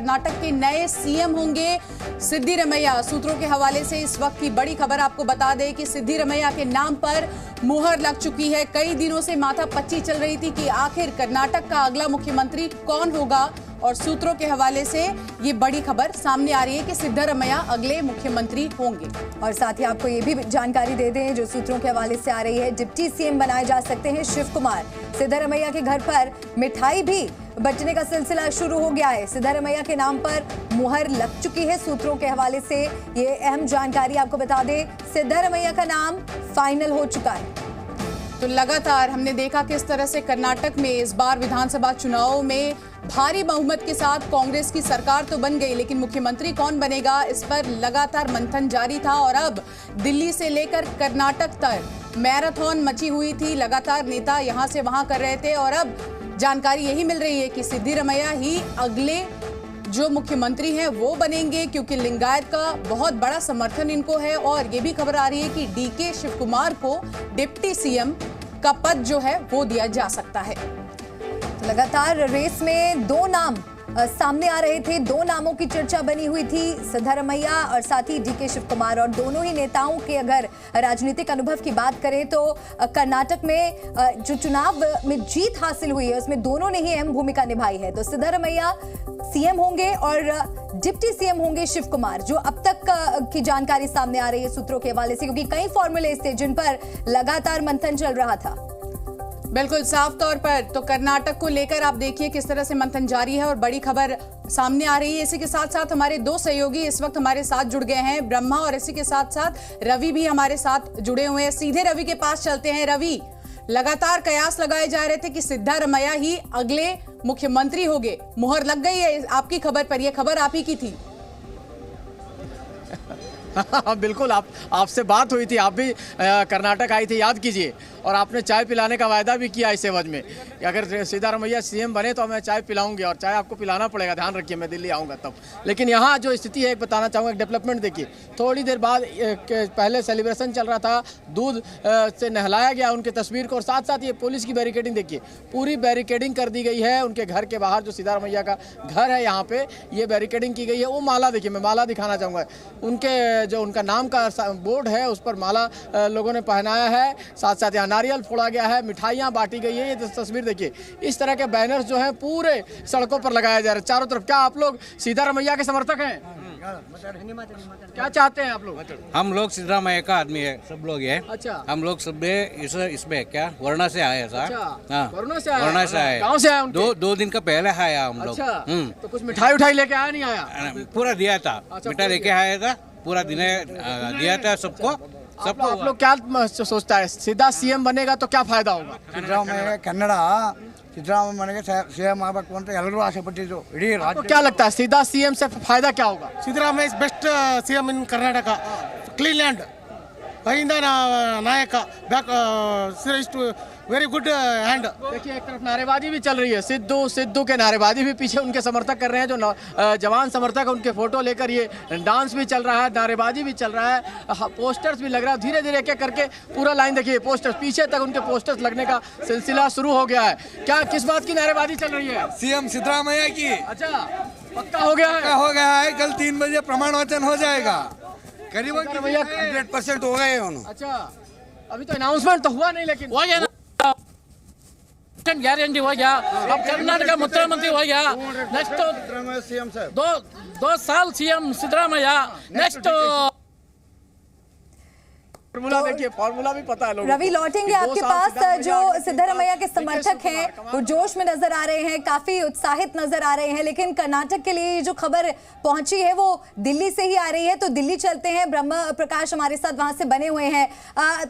कर्नाटक के नए सीएम होंगे सिद्धिरमैया। सूत्रों के हवाले से इस वक्त की बड़ी खबर आपको बता दें कि सिद्धिरमैया के नाम पर मुहर लग चुकी है। कई दिनों से माथापच्ची चल रही थी कि आखिर कर्नाटक का अगला मुख्यमंत्री कौन होगा, और सूत्रों के हवाले से ये बड़ी खबर सामने आ रही है कि सिद्धिरमैया अगले मुख्यमंत्री होंगे। और साथ ही आपको ये भी जानकारी दे दें जो सूत्रों के हवाले से आ रही है, डिप्टी सीएम बनाए जा सकते हैं शिव कुमार। सिद्धिरमैया के घर पर मिठाई भी बंटने का सिलसिला शुरू हो गया है। सिद्धिरमैया के नाम पर मुहर लग चुकी है। सूत्रों के हवाले से ये अहम जानकारी आपको बता दें, सिद्धिरमैया का नाम फाइनल हो चुका है। तो लगातार हमने देखा किस तरह से कर्नाटक में इस बार विधानसभा चुनाव में भारी बहुमत के साथ कांग्रेस की सरकार तो बन गई, लेकिन मुख्यमंत्री कौन बनेगा इस पर लगातार मंथन जारी था। और अब दिल्ली से लेकर कर्नाटक तक मैराथन मची हुई थी। लगातार नेता यहां से वहां कर रहे थे और अब जानकारी यही मिल रही है कि सिद्धिरमैया ही अगले जो मुख्यमंत्री हैं वो बनेंगे, क्योंकि लिंगायत का बहुत बड़ा समर्थन इनको है। और ये भी खबर आ रही है कि डीके शिव कुमार को डिप्टी सीएम का पद जो है वो दिया जा सकता है। तो लगातार रेस में दो नाम सामने आ रहे थे, दो नामों की चर्चा बनी हुई थी, सिद्धिरमैया और साथ ही डीके शिव कुमार। और दोनों ही नेताओं के अगर राजनीतिक अनुभव की बात करें तो कर्नाटक में जो चुनाव में जीत हासिल हुई है उसमें दोनों ने ही अहम भूमिका निभाई है। तो सिद्धिरमैया सीएम होंगे और डिप्टी सीएम होंगे शिव कुमार, जो अब तक की जानकारी सामने आ रही है सूत्रों के हवाले से, क्योंकि कई फॉर्मूले थे जिन पर लगातार मंथन चल रहा था। बिल्कुल साफ तौर पर तो कर्नाटक को लेकर आप देखिए किस तरह से मंथन जारी है और बड़ी खबर सामने आ रही है। इसी के साथ साथ हमारे दो सहयोगी इस वक्त हमारे साथ जुड़ गए हैं, ब्रह्मा, और इसी के साथ साथ रवि भी हमारे साथ जुड़े हुए हैं। सीधे रवि के पास चलते हैं। रवि, लगातार कयास लगाए जा रहे थे कि सिद्धिरमैया ही अगले मुख्यमंत्री होंगे, मुहर लग गई है आपकी खबर पर, यह खबर आप ही की थी। बिल्कुल, आपसे बात हुई थी, आप भी कर्नाटक आई थी, याद कीजिए, और आपने चाय पिलाने का वायदा भी किया इस एवज में कि अगर सिद्धिरमैया सीएम बने तो मैं चाय पिलाऊंगी, और चाय आपको पिलाना पड़ेगा, ध्यान रखिए, मैं दिल्ली आऊँगा तब। लेकिन यहाँ जो स्थिति है एक बताना चाहूँगा, एक डेवलपमेंट देखिए। थोड़ी देर बाद पहले सेलिब्रेशन चल रहा था, दूध से नहलाया गया उनके तस्वीर को, और साथ साथ ये पुलिस की बैरिकेडिंग देखिए, पूरी बैरिकेडिंग कर दी गई है उनके घर के बाहर। जो सिद्धिरमैया का घर है यहाँ पे ये बैरिकेडिंग की गई है। वो माला देखिए, मैं माला दिखाना चाहूँगा, उनके जो उनका नाम का बोर्ड है उस पर माला लोगों ने पहनाया है, साथ साथ यहाँ नारियल फोड़ा गया है, मिठाइयाँ बांटी गई है। ये तस्वीर देखिए, इस तरह के बैनर्स जो हैं पूरे सड़कों पर लगाए जा रहे हैं चारों तरफ। क्या आप लोग सिद्धिरमैया के समर्थक हैं? क्या चाहते हैं आप लोग? हम लोग सिद्धिरमैया का आदमी है, सब लोग है। अच्छा, हम लोग सब इसमें क्या वरना से आए सर। अच्छा, हाँ, वरना से आए। वरना से आए। गाँव से आए? दो दिन का पहले आया हम लोग। अच्छा, तो कुछ मिठाई उठाई लेके आया? नहीं आया? पूरा दिया था, मिठाई लेके आया था, पूरा दिन दिया था सबको। आप लोग क्या सोचता है, सीधा सीएम बनेगा तो क्या फायदा होगा? ಸಿದ್ದರಾಮಯ್ಯ ಕನ್ನಡ ಸಿದ್ದರಾಮಯ್ಯ ಮನೆಗೆ ಸಿಎಂ ಆಗಬೇಕು ಅಂತ ಎಲ್ಲರೂ ಆಸೆ ಪಟ್ಟಿದ್ರು ಇಡೀ आपको क्या लगता है सीधा सीएम से फायदा क्या होगा? Siddaramaiah is best CM in Karnataka, clean land, Ahinda ನಾಯಕ, ಬ್ಯಾಕ್ वेरी गुड हैंड। देखिए, एक तरफ नारेबाजी भी चल रही है, सिद्धू के नारेबाजी भी पीछे उनके समर्थक कर रहे हैं, जो जवान समर्थक उनके फोटो लेकर ये डांस भी चल रहा है, नारेबाजी भी चल रहा है, पोस्टर्स भी लग रहा है। धीरे धीरे एक एक करके पूरा लाइन देखिए, पोस्टर्स पीछे तक उनके पोस्टर्स लगने का सिलसिला शुरू हो गया है। क्या किस बात की नारेबाजी चल रही है? सीएम सिद्धरामैया की। अच्छा, पक्का हो गया है? हो गया है, कल 3 बजे प्रमाण वचन हो जाएगा, करीबन 100% हो गए। अच्छा, अभी तो अनाउंसमेंट तो हुआ नहीं, लेकिन हो गया, गारंटी हो गया। अब कर्नाटक का मुख्यमंत्री हो गया। नेक्स्ट सीएम साहब 2 साल सीएम सिद्धरामैया। नेक्स्ट फॉर्मूला देखिए, फॉर्मूला भी पता है लोगों को। रवि, लौटेंगे आपके पास। जो सिद्धिरमैया के समर्थक हैं वो जोश में नजर आ रहे हैं, काफी उत्साहित नजर आ रहे हैं, लेकिन कर्नाटक के लिए जो खबर पहुंची है वो दिल्ली से ही आ रही है। तो दिल्ली चलते हैं, ब्रह्म प्रकाश हमारे साथ वहां से बने हुए हैं।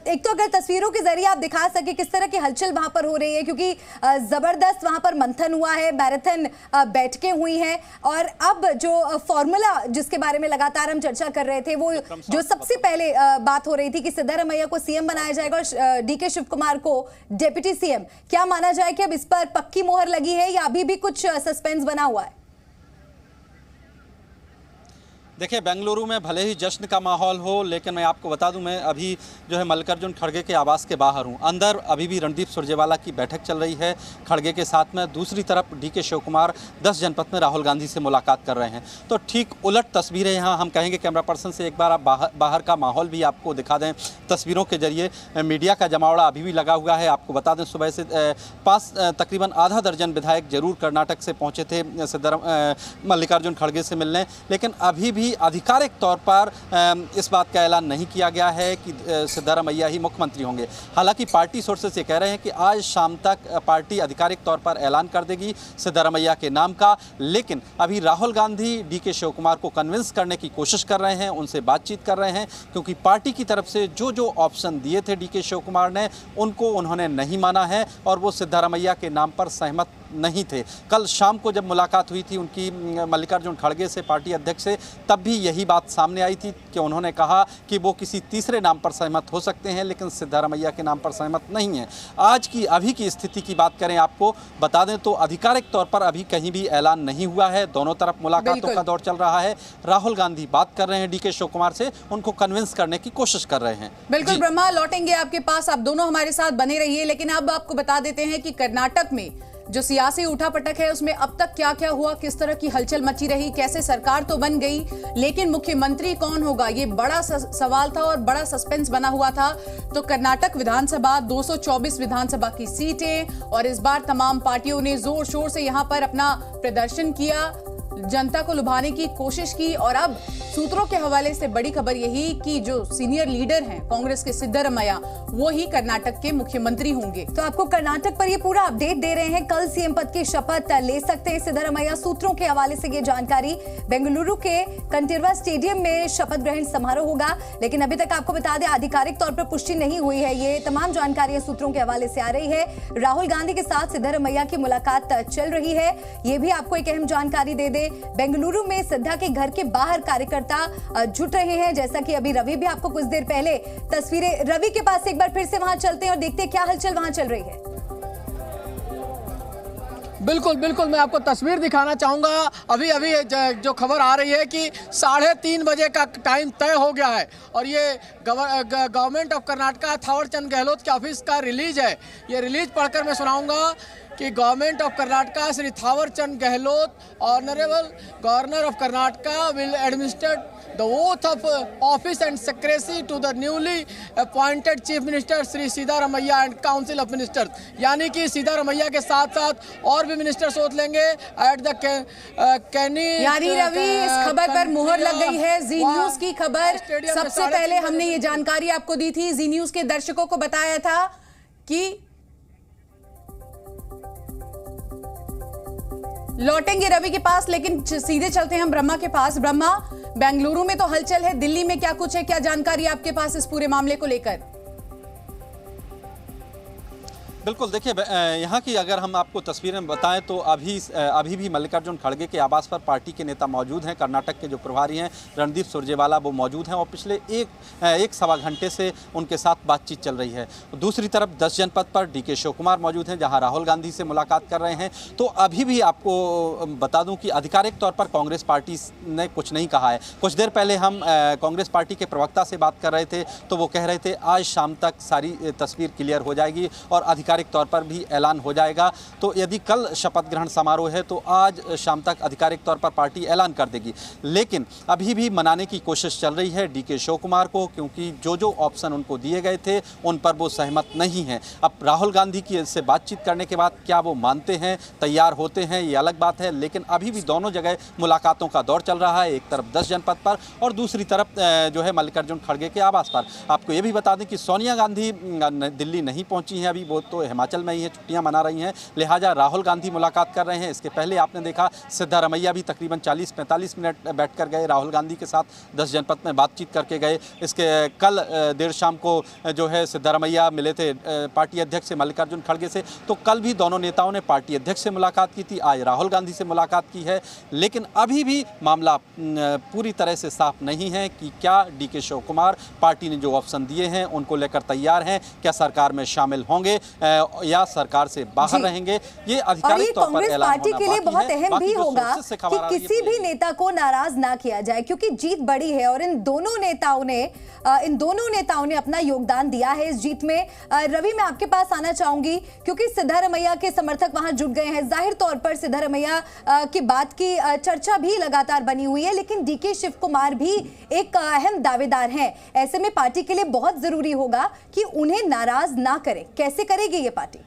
एक तो अगर तस्वीरों के जरिए आप दिखा सके किस तरह की हलचल वहां पर हो रही है, क्योंकि जबरदस्त वहां पर मंथन हुआ है, मैराथन बैठकें हुई हैं, और अब जो फॉर्मूला जिसके बारे में लगातार हम चर्चा कर रहे थे, वो जो सबसे पहले बात हो रही थी कि सिद्धिरमैया को सीएम बनाया जाएगा और डीके शिव कुमार को डिप्टी सीएम, क्या माना जाए कि अब इस पर पक्की मोहर लगी है या अभी भी कुछ सस्पेंस बना हुआ है? देखिए, बेंगलुरु में भले ही जश्न का माहौल हो, लेकिन मैं आपको बता दूं, मैं अभी जो है मल्लिकार्जुन खड़गे के आवास के बाहर हूं। अंदर अभी भी रणदीप सुरजेवाला की बैठक चल रही है खड़गे के साथ में। दूसरी तरफ डीके शिव कुमार 10 जनपद में राहुल गांधी से मुलाकात कर रहे हैं। तो ठीक उलट तस्वीरें यहाँ हम कहेंगे। कैमरा पर्सन से एक बार आप बाहर का माहौल भी आपको दिखा दें तस्वीरों के जरिए। मीडिया का जमावड़ा अभी भी लगा हुआ है। आपको बता दें, सुबह से तकरीबन आधा दर्जन विधायक जरूर कर्नाटक से पहुँचे थे मल्लिकार्जुन खड़गे से मिलने, लेकिन अभी भी आधिकारिक तौर पर इस बात का ऐलान नहीं किया गया है कि सिद्धारमैया ही मुख्यमंत्री होंगे। हालांकि पार्टी सोर्सेस ये कह रहे हैं कि आज शाम तक पार्टी आधिकारिक तौर पर ऐलान कर देगी सिद्धारमैया के नाम का। लेकिन अभी राहुल गांधी डीके शिव कुमार को कन्विंस करने की कोशिश कर रहे हैं, उनसे बातचीत कर रहे हैं, क्योंकि पार्टी की तरफ से जो जो ऑप्शन दिए थे डीके शिव कुमार ने, उनको उन्होंने नहीं माना है और वो सिद्धारमैया के नाम पर सहमत नहीं थे। कल शाम को जब मुलाकात हुई थी उनकी मल्लिकार्जुन खड़गे से, पार्टी अध्यक्ष से, तब भी यही बात सामने आई थी कि उन्होंने कहा कि वो किसी तीसरे नाम पर सहमत हो सकते हैं, लेकिन सिद्धारमैया के नाम पर सहमत नहीं है। आज की अभी की स्थिति की बात करें, आपको बता दें तो आधिकारिक तौर पर अभी कहीं भी ऐलान नहीं हुआ है। दोनों तरफ मुलाकातों का दौर चल रहा है। राहुल गांधी बात कर रहे हैं डीके शिव कुमार से, उनको कन्विंस करने की कोशिश कर रहे हैं। बिल्कुल ब्रह्मा, लौटेंगे आपके पास, आप दोनों हमारे साथ बने रहिए। लेकिन अब आपको बता देते हैं कि कर्नाटक में जो सियासी उठापटक है उसमें अब तक क्या क्या हुआ, किस तरह की हलचल मची रही, कैसे सरकार तो बन गई लेकिन मुख्यमंत्री कौन होगा, ये बड़ा सवाल था और बड़ा सस्पेंस बना हुआ था। तो कर्नाटक विधानसभा 224 विधानसभा की सीटें, और इस बार तमाम पार्टियों ने जोर शोर से यहां पर अपना प्रदर्शन किया, जनता को लुभाने की कोशिश की। और अब सूत्रों के हवाले से बड़ी खबर यही कि जो सीनियर लीडर हैं कांग्रेस के सिद्धारमैया, वो ही कर्नाटक के मुख्यमंत्री होंगे। तो आपको कर्नाटक पर ये पूरा अपडेट दे रहे हैं। कल सीएम पद की शपथ ले सकते हैं सिद्धारमैया, सूत्रों के हवाले से ये जानकारी। बेंगलुरु के कंटिरवा स्टेडियम में शपथ ग्रहण समारोह होगा, लेकिन अभी तक आपको बता दें आधिकारिक तौर पर पुष्टि नहीं हुई है। ये तमाम जानकारियां सूत्रों के हवाले से आ रही है। राहुल गांधी के साथ सिद्धारमैया की मुलाकात चल रही है, ये भी आपको एक अहम जानकारी दे दे। बेंगलुरु में सिद्धा के घर के बाहर कार्यकर्ता जुट रहे हैं, जैसा कि अभी रवि भी आपको कुछ देर पहले तस्वीरें, रवि के पास एक बार फिर से वहां चलते हैं और देखते हैं क्या हलचल वहां चल रही है। बिल्कुल बिल्कुल, मैं आपको तस्वीर दिखाना चाहूँगा। अभी जो खबर आ रही है कि 3:30 बजे का टाइम तय हो गया है और ये गवर्नमेंट ऑफ कर्नाटका थावर चंद गहलोत के ऑफिस का रिलीज है। ये रिलीज पढ़कर मैं सुनाऊंगा कि government of Karnataka Shri Thawar Chand Gehlot, honourable governor of Karnataka, will administer the oath of office and secrecy to the newly appointed chief minister Shri Siddaramaiah and council of ministers। यानी कि सिद्धारमैया के साथ साथ और भी मिनिस्टर्स ओथ लेंगे एट द कैनी। यानी रवि, इस खबर पर मुहर लग गई है। जी न्यूज की खबर सबसे पहले हमने ये जानकारी आपको दी थी, जी न्यूज के दर्शकों को बताया था कि लौटेंगे रवि के पास, लेकिन सीधे चलते हैं हम ब्रह्मा के पास। ब्रह्मा, बेंगलुरु में तो हलचल है, दिल्ली में क्या कुछ है, क्या जानकारी आपके पास इस पूरे मामले को लेकर? बिल्कुल, देखिए यहाँ की अगर हम आपको तस्वीरें बताएं तो अभी भी मल्लिकार्जुन खड़गे के आवास पर पार्टी के नेता मौजूद हैं। कर्नाटक के जो प्रभारी हैं रणदीप सुरजेवाला, वो मौजूद हैं और पिछले एक सवा घंटे से उनके साथ बातचीत चल रही है। दूसरी तरफ 10 जनपद पर डीके शिव कुमार मौजूद हैं, जहाँ राहुल गांधी से मुलाकात कर रहे हैं। तो अभी भी आपको बता दूँ कि आधिकारिक तौर पर कांग्रेस पार्टी ने कुछ नहीं कहा है। कुछ देर पहले हम कांग्रेस पार्टी के प्रवक्ता से बात कर रहे थे तो वो कह रहे थे आज शाम तक सारी तस्वीर क्लियर हो जाएगी और आधिकारिक तौर पर भी ऐलान हो जाएगा। तो यदि कल शपथ ग्रहण समारोह है तो आज शाम तक आधिकारिक तौर पर पार्टी ऐलान कर देगी। लेकिन अभी भी मनाने की कोशिश चल रही है डीके शिव कुमार को, क्योंकि जो जो ऑप्शन उनको दिए गए थे उन पर वो सहमत नहीं हैं। अब राहुल गांधी की से बातचीत करने के बाद क्या वो मानते हैं, तैयार होते हैं, ये अलग बात है। लेकिन अभी भी दोनों जगह मुलाकातों का दौर चल रहा है, एक तरफ 10 जनपद पर और दूसरी तरफ जो है मल्लिकार्जुन खड़गे के आवास पर। आपको ये भी बता दें कि सोनिया गांधी दिल्ली नहीं पहुंची हैं, अभी वो तो हिमाचल में ही है, छुट्टियां मना रही हैं, लिहाजा राहुल गांधी मुलाकात कर रहे हैं। इसके पहले आपने देखा सिद्धारमैया भी तकरीबन 40-45 मिनट बैठकर गए, राहुल गांधी के साथ 10 जनपद में बातचीत करके गए। इसके कल देर शाम को जो है सिद्धारमैया मिले थे पार्टी अध्यक्ष से मल्लिकार्जुन खड़गे से, तो कल भी दोनों नेताओं ने पार्टी अध्यक्ष से मुलाकात की थी, आज राहुल गांधी से मुलाकात की है। लेकिन अभी भी मामला पूरी तरह से साफ नहीं है कि क्या डीके शिव कुमार पार्टी ने जो ऑप्शन दिए हैं उनको लेकर तैयार हैं, क्या सरकार में शामिल होंगे। या सरकार से बाहर रहेंगे। ये आधिकारिक तौर पर ऐलान पार्टी के लिए बहुत अहम भी होगा कि किसी भी नेता को नाराज ना किया जाए, क्योंकि जीत बड़ी है और इन दोनों नेताओं ने अपना योगदान दिया है इस जीत में। रवि, मैं आपके पास आना चाहूंगी क्योंकि सिद्धारमैया के समर्थक वहां जुट गए हैं। जाहिर तौर पर सिद्धारमैया की बात की चर्चा भी लगातार बनी हुई है, लेकिन डीके शिव कुमार भी एक अहम दावेदार हैं। ऐसे में पार्टी के लिए बहुत जरूरी होगा कि उन्हें नाराज ना करें। कैसे करेगी ये पार्टी?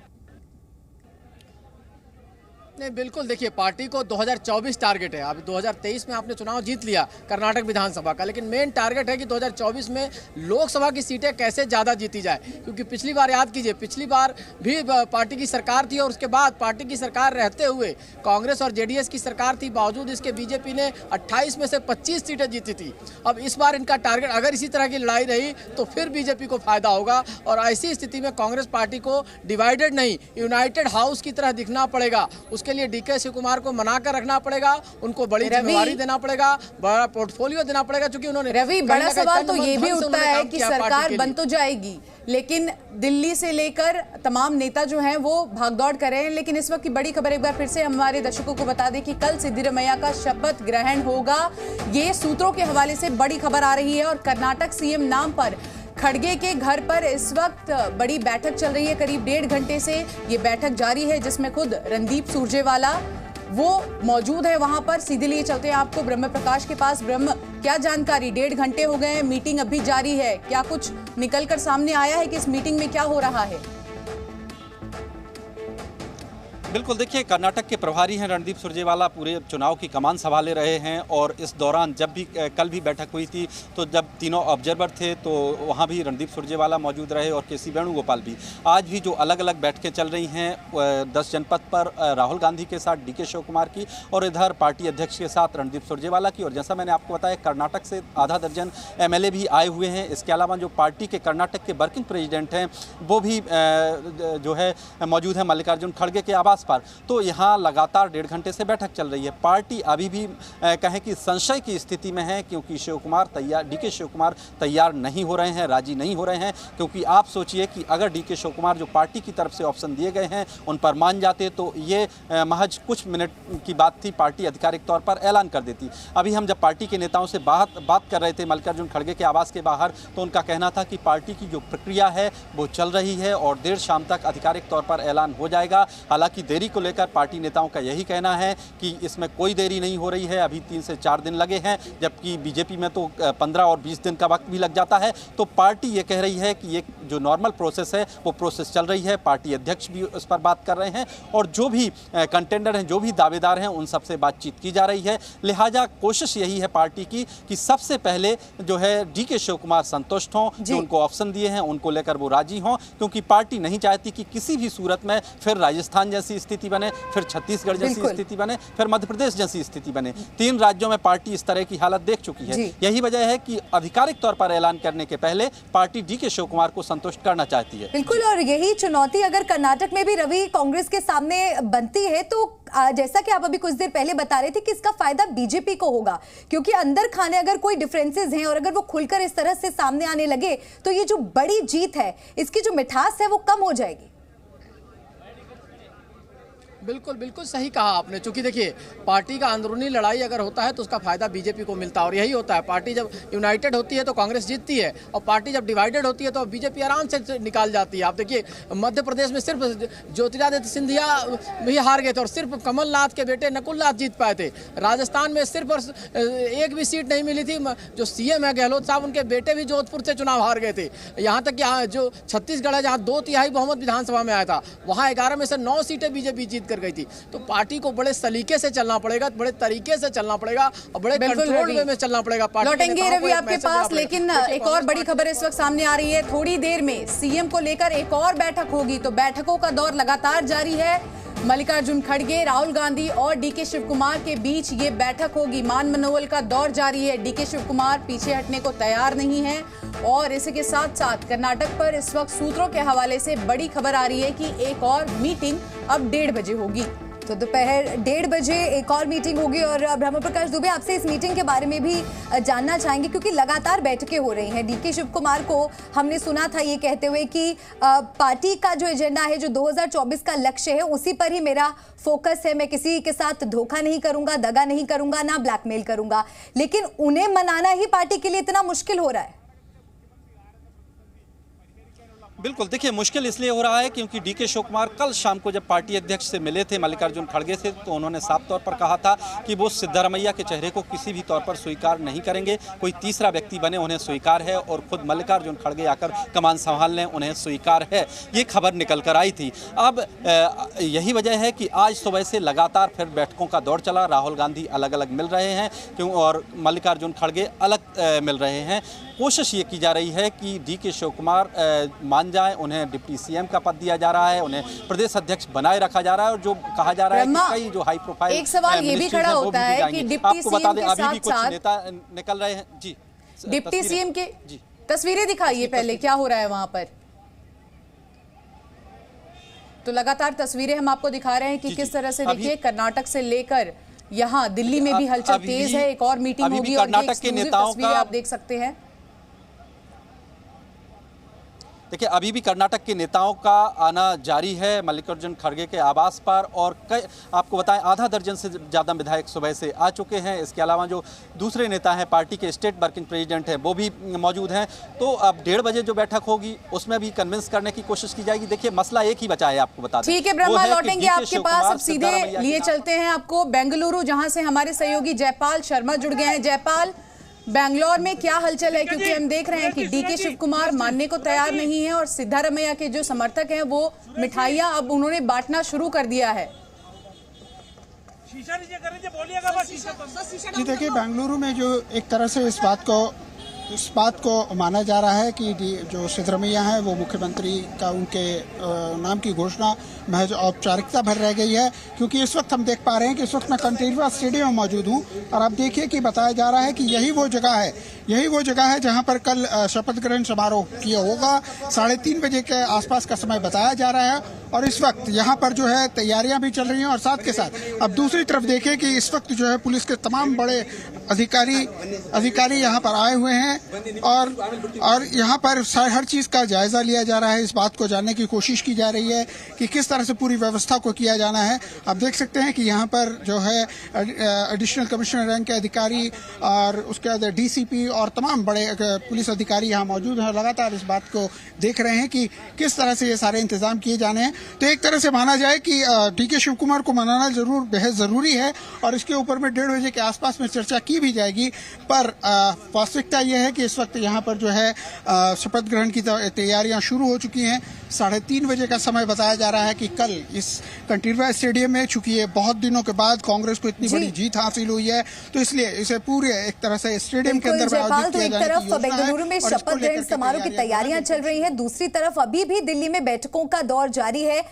नहीं, बिल्कुल देखिए, पार्टी को 2024 टारगेट है। अभी 2023 में आपने चुनाव जीत लिया कर्नाटक विधानसभा का, लेकिन मेन टारगेट है कि 2024 में लोकसभा की सीटें कैसे ज़्यादा जीती जाए। क्योंकि पिछली बार याद कीजिए, पिछली बार भी पार्टी की सरकार थी और उसके बाद पार्टी की सरकार रहते हुए कांग्रेस और जेडीएस की सरकार थी, बावजूद इसके बीजेपी ने 28 में से 25 सीटें जीती थी। अब इस बार इनका टारगेट, अगर इसी तरह की लड़ाई रही तो फिर बीजेपी को फायदा होगा और ऐसी स्थिति में कांग्रेस पार्टी को डिवाइडेड नहीं, यूनाइटेड हाउस की तरह दिखना पड़ेगा। उसके लिए डीके शिव कुमार को मनाकर रखना पड़ेगा, उनको बड़ी जिम्मेवारी देना पड़ेगा, बड़ा पोर्टफोलियो देना पड़ेगा, क्योंकि उन्होंने रवि, बड़ा सवाल तो ये भी उठता है कि सरकार बन तो जाएगी, लेकिन दिल्ली से लेकर तमाम नेता जो हैं वो भागदौड़ कर रहे हैं। लेकिन इस वक्त की बड़ी खबर एक बार फिर से हमारे दर्शकों को बता दें कि कल सिद्धारमैया का शपथ ग्रहण होगा। ये सूत्रों के हवाले से बड़ी खबर आ रही है और कर्नाटक सीएम नाम पर खड़गे के घर पर इस वक्त बड़ी बैठक चल रही है। करीब 1.5 घंटे से ये बैठक जारी है, जिसमें खुद रणदीप सुरजेवाला वो मौजूद है वहां पर। सीधे लिए चलते हैं आपको ब्रह्म प्रकाश के पास। ब्रह्म, क्या जानकारी? 1.5 घंटे हो गए हैं, मीटिंग अभी जारी है, क्या कुछ निकलकर सामने आया है कि इस मीटिंग में क्या हो रहा है? बिल्कुल, देखिए, कर्नाटक के प्रभारी हैं रणदीप सुरजेवाला, पूरे चुनाव की कमान संभाले रहे हैं और इस दौरान जब भी कल भी बैठक हुई थी तो जब तीनों ऑब्जर्वर थे तो वहाँ भी रणदीप सुरजेवाला मौजूद रहे और केसी वेणुगोपाल भी। आज भी जो अलग अलग बैठकें चल रही हैं 10 जनपद पर राहुल गांधी के साथ डीके शिव कुमार की और इधर पार्टी अध्यक्ष के साथ रणदीप सुरजेवाला की। और जैसा मैंने आपको बताया, कर्नाटक से आधा दर्जन एमएलए भी आए हुए हैं। इसके अलावा जो पार्टी के कर्नाटक के वर्किंग प्रेसिडेंट हैं वो भी जो है मौजूद है मल्लिकार्जुन खड़गे के आवास पर। तो यहाँ लगातार 1.5 घंटे से बैठक चल रही है। पार्टी अभी भी कहें कि संशय की स्थिति में है, क्योंकि डीके शिव कुमार तैयार नहीं हो रहे हैं, राजी नहीं हो रहे हैं। क्योंकि आप सोचिए कि अगर डीके शिव कुमार जो पार्टी की तरफ से ऑप्शन दिए गए हैं उन पर मान जाते तो ये महज कुछ मिनट की बात थी, पार्टी आधिकारिक तौर पर ऐलान कर देती। अभी हम जब पार्टी के नेताओं से बात कर रहे थे मल्लिकार्जुन खड़गे के आवास के बाहर, तो उनका कहना था कि पार्टी की जो प्रक्रिया है वो चल रही है और देर शाम तक आधिकारिक तौर पर ऐलान हो जाएगा। हालांकि देरी को लेकर पार्टी नेताओं का यही कहना है कि इसमें कोई देरी नहीं हो रही है, अभी 3 से 4 दिन लगे हैं, जबकि बीजेपी में तो 15 और 20 दिन का वक्त भी लग जाता है। तो पार्टी ये कह रही है कि ये जो नॉर्मल प्रोसेस है वो प्रोसेस चल रही है। पार्टी अध्यक्ष भी उस पर बात कर रहे हैं और जो भी कंटेंडर हैं, जो भी दावेदार हैं, उन सबसे बातचीत की जा रही है। लिहाजा कोशिश यही है पार्टी की कि सबसे पहले जो है डीके शिव कुमार संतुष्ट हों, जो उनको ऑप्शन दिए हैं उनको लेकर वो राजी हों, क्योंकि पार्टी नहीं चाहती कि किसी भी सूरत में फिर राजस्थान जैसी स्थिति बने, फिर छत्तीसगढ़ जैसी स्थिति बने, फिर मध्य प्रदेश जैसी स्थिति बने। 3 राज्यों में पार्टी इस तरह की हालत देख चुकी है। यही वजह है कि आधिकारिक तौर पर ऐलान करने के पहले पार्टी डीके शिव कुमार को संतुष्ट करना चाहती है। बिल्कुल, और यही चुनौती अगर कर्नाटक में भी रवि कांग्रेस के सामने बनती है तो जैसा कि आप अभी कुछ देर पहले बता रहे थे कि इसका फायदा बीजेपी को होगा, क्योंकि अंदर खाने अगर कोई डिफरेंसेस हैं और अगर वो खुलकर इस तरह से सामने आने लगे तो ये जो बड़ी जीत है इसकी जो मिठास है वो कम हो जाएगी। बिल्कुल बिल्कुल सही कहा आपने। चूंकि देखिए, पार्टी का अंदरूनी लड़ाई अगर होता है तो उसका फायदा बीजेपी को मिलता है और यही होता है। पार्टी जब यूनाइटेड होती है तो कांग्रेस जीतती है और पार्टी जब डिवाइडेड होती है तो बीजेपी आराम से निकाल जाती है। आप देखिए, मध्य प्रदेश में सिर्फ ज्योतिरादित्य सिंधिया भी हार गए थे और सिर्फ कमलनाथ के बेटे नकुलनाथ जीत पाए थे। राजस्थान में सिर्फ एक भी सीट नहीं मिली थी। जो सीएम है गहलोत साहब, उनके बेटे भी जोधपुर से चुनाव हार गए थे। यहाँ तक कि जो छत्तीसगढ़ है, जहाँ 2/3 बहुमत विधानसभा में आया था, वहाँ 11 में से 9 सीटें बीजेपी जीत कर गई थी। तो पार्टी को बड़े सलीके से चलना पड़ेगा, बड़े तरीके से चलना पड़ेगा और बड़े कंट्रोल्ड वे में चलना पड़ेगा। लौटेंगे रवि आपके पास, लेकिन एक और बड़ी खबर इस वक्त सामने आ रही है। थोड़ी देर में सीएम को लेकर एक और बैठक होगी, तो बैठकों का दौर लगातार जारी है। मल्लिकार्जुन खड़गे, राहुल गांधी और डीके शिव कुमार के बीच ये बैठक होगी। मान मनोवल का दौर जारी है। डीके शिव कुमार पीछे हटने को तैयार नहीं है और इसी के साथ साथ कर्नाटक पर इस वक्त सूत्रों के हवाले से बड़ी खबर आ रही है कि एक और मीटिंग अब 1:30 बजे होगी। तो दोपहर 1:30 बजे एक और मीटिंग होगी और ब्रह्म प्रकाश दुबे आपसे इस मीटिंग के बारे में भी जानना चाहेंगे, क्योंकि लगातार बैठकें हो रही हैं। डीके शिव कुमार को हमने सुना था ये कहते हुए कि पार्टी का जो एजेंडा है, जो 2024 का लक्ष्य है, उसी पर ही मेरा फोकस है। मैं किसी के साथ धोखा नहीं करूंगा, दगा नहीं करूंगा, ना ब्लैकमेल करूंगा। लेकिन उन्हें मनाना ही पार्टी के लिए इतना मुश्किल हो रहा है। बिल्कुल, देखिए मुश्किल इसलिए हो रहा है क्योंकि डीके शिव कुमार कल शाम को जब पार्टी अध्यक्ष से मिले थे मल्लिकार्जुन खड़गे से, तो उन्होंने साफ तौर पर कहा था कि वो सिद्धारमैया के चेहरे को किसी भी तौर पर स्वीकार नहीं करेंगे। कोई तीसरा व्यक्ति बने उन्हें स्वीकार है और खुद मल्लिकार्जुन खड़गे आकर कमान संभाल लें उन्हें स्वीकार है। ये खबर निकल कर आई थी। अब यही वजह है कि आज सुबह से लगातार फिर बैठकों का दौर चला। राहुल गांधी अलग अलग मिल रहे हैं क्यों और मल्लिकार्जुन खड़गे अलग मिल रहे हैं। कोशिश ये की जा रही है कि डीके शिव कुमार मान जाए, उन्हें डिप्टी सीएम का पद दिया जा रहा है, उन्हें प्रदेश अध्यक्ष बनाए रखा जा रहा है और जो कहा जा रहा है कि कई जो हाई प्रोफाइल एक सवाल ये भी खड़ा होता है कि डिप्टी सीएम के अभी भी कुछ साथ नेता निकल रहे हैं। जी, डिप्टी सीएम के तस्वीरें दिखाइए पहले, क्या हो रहा है वहां पर। तो लगातार तस्वीरें हम आपको दिखा रहे हैं कि किस तरह से देखिए कर्नाटक से लेकर यहाँ दिल्ली में भी हलचल तेज है। एक और मीटिंग होगी और कर्नाटक के नेताओं का आप देख सकते हैं। देखिए अभी भी कर्नाटक के नेताओं का आना जारी है मल्लिकार्जुन खड़गे के आवास पर और कई आपको बताएं आधा दर्जन से ज़्यादा विधायक सुबह से आ चुके हैं। इसके अलावा जो दूसरे नेता हैं, पार्टी के स्टेट वर्किंग प्रेसिडेंट हैं, वो भी मौजूद हैं। तो अब 1:30 बजे जो बैठक होगी उसमें भी कन्विंस करने की कोशिश की जाएगी। देखिए मसला एक ही बचा है, आपको बता दें। ठीक है ब्रह्मा, लौटेंगे आपके पास। अब सीधे लिए चलते हैं आपको बेंगलुरु, जहां से हमारे सहयोगी जयपाल शर्मा जुड़ गए हैं। जयपाल, बेंगलोर में क्या हलचल है, क्योंकि हम देख रहे हैं कि डीके शिव कुमार मानने को तैयार नहीं है और सिद्धारमैया के जो समर्थक हैं वो मिठाइयां अब उन्होंने बांटना शुरू कर दिया है। जी देखिए, बेंगलुरु में जो एक तरह से इस बात को माना जा रहा है कि जो सिद्धरमैया हैं वो मुख्यमंत्री का उनके नाम की घोषणा महज औपचारिकता भर रह गई है। क्योंकि इस वक्त हम देख पा रहे हैं कि इस वक्त मैं कंटेनवा स्टेडियम में मौजूद हूं और आप देखिए कि बताया जा रहा है कि यही वो जगह है जहां पर कल शपथ ग्रहण समारोह किया होगा। 3:30 बजे के आसपास का समय बताया जा रहा है और इस वक्त यहाँ पर जो है तैयारियां भी चल रही हैं और साथ के साथ अब दूसरी तरफ देखिए कि इस वक्त जो है पुलिस के तमाम बड़े अधिकारी यहाँ पर आए हुए हैं और यहाँ पर हर चीज का जायजा लिया जा रहा है। इस बात को जानने की कोशिश की जा रही है कि किस तरह से पूरी व्यवस्था को किया जाना है। आप देख सकते हैं कि यहाँ पर जो है एडिशनल कमिश्नर रैंक के अधिकारी और उसके बाद डीसीपी और तमाम बड़े पुलिस अधिकारी यहाँ मौजूद हैं। लगातार इस बात को देख रहे हैं कि किस तरह से ये सारे इंतजाम किए जाने हैं। तो एक तरह से माना जाए कि डीके शिव कुमार को मनाना जरूर बेहद जरूरी है और इसके ऊपर में 1:30 बजे के आसपास में चर्चा की भी जाएगी। पर वास्तविकता यह है कि इस वक्त यहाँ पर जो है शपथ ग्रहण की तैयारियां शुरू हो चुकी हैं। 3:30 बजे का समय बताया जा रहा है कि कल इस कंटेनवा स्टेडियम में, चूंकि ये बहुत दिनों के बाद कांग्रेस को इतनी बड़ी जीत हासिल हुई है, तो इसलिए इसे पूरे एक तरह से स्टेडियम के अंदर आयोजित किया जाने की योजना है। बेंगलुरु में शपथ ग्रहण समारोह की तैयारियां चल रही हैं, दूसरी तरफ अभी भी दिल्ली में बैठकों का दौर जारी है।